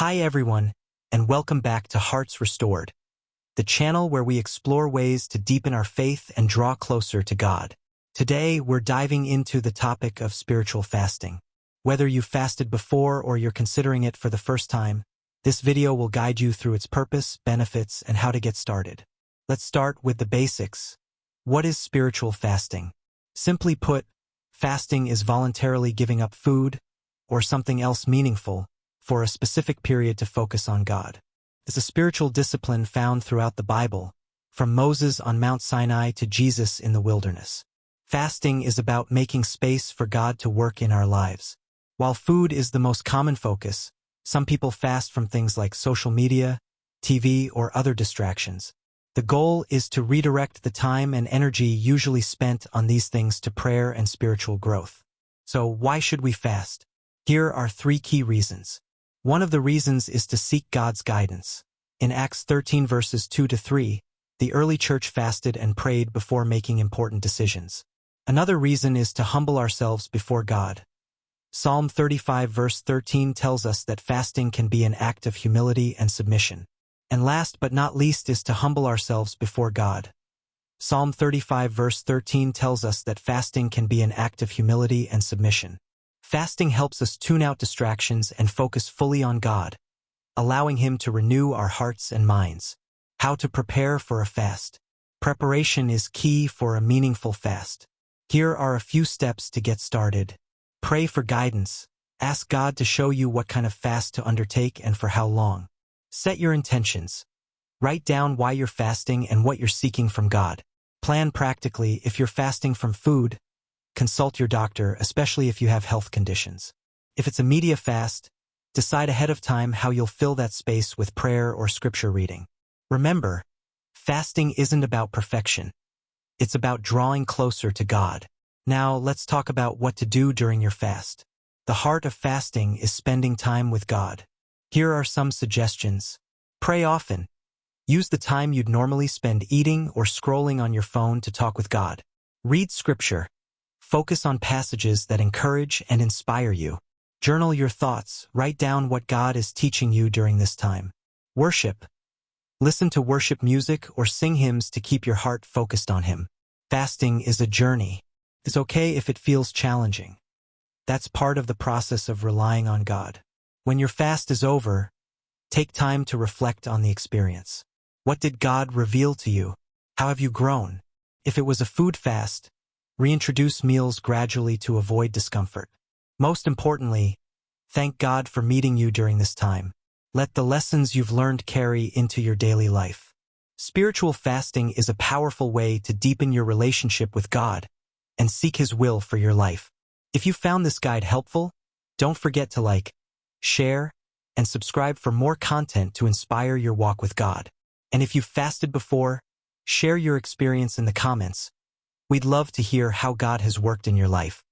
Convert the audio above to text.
Hi everyone, and welcome back to Hearts Restored, the channel where we explore ways to deepen our faith and draw closer to God. Today, we're diving into the topic of spiritual fasting. Whether you've fasted before or you're considering it for the first time, this video will guide you through its purpose, benefits, and how to get started. Let's start with the basics. What is spiritual fasting? Simply put, fasting is voluntarily giving up food or something else meaningful for a specific period to focus on God. It's a spiritual discipline found throughout the Bible, from Moses on Mount Sinai to Jesus in the wilderness. Fasting is about making space for God to work in our lives. While food is the most common focus, some people fast from things like social media, TV, or other distractions. The goal is to redirect the time and energy usually spent on these things to prayer and spiritual growth. So why should we fast? Here are 3 key reasons. One of the reasons is to seek God's guidance. In Acts 13 verses 2-3, the early church fasted and prayed before making important decisions. Another reason is to humble ourselves before God. Psalm 35 verse 13 tells us that fasting can be an act of humility and submission. And last but not least is to humble ourselves before God. Psalm 35 verse 13 tells us that fasting can be an act of humility and submission. Fasting helps us tune out distractions and focus fully on God, allowing Him to renew our hearts and minds. How to prepare for a fast. Preparation is key for a meaningful fast. Here are a few steps to get started. Pray for guidance. Ask God to show you what kind of fast to undertake and for how long. Set your intentions. Write down why you're fasting and what you're seeking from God. Plan practically. If you're fasting from food, consult your doctor, especially if you have health conditions. If it's a media fast, decide ahead of time how you'll fill that space with prayer or scripture reading. Remember, fasting isn't about perfection. It's about drawing closer to God. Now, let's talk about what to do during your fast. The heart of fasting is spending time with God. Here are some suggestions. Pray often. Use the time you'd normally spend eating or scrolling on your phone to talk with God. Read scripture. Focus on passages that encourage and inspire you. Journal your thoughts. Write down what God is teaching you during this time. Worship. Listen to worship music or sing hymns to keep your heart focused on Him. Fasting is a journey. It's okay if it feels challenging. That's part of the process of relying on God. When your fast is over, take time to reflect on the experience. What did God reveal to you? How have you grown? If it was a food fast, reintroduce meals gradually to avoid discomfort. Most importantly, thank God for meeting you during this time. Let the lessons you've learned carry into your daily life. Spiritual fasting is a powerful way to deepen your relationship with God and seek His will for your life. If you found this guide helpful, don't forget to like, share, and subscribe for more content to inspire your walk with God. And if you've fasted before, share your experience in the comments. We'd love to hear how God has worked in your life.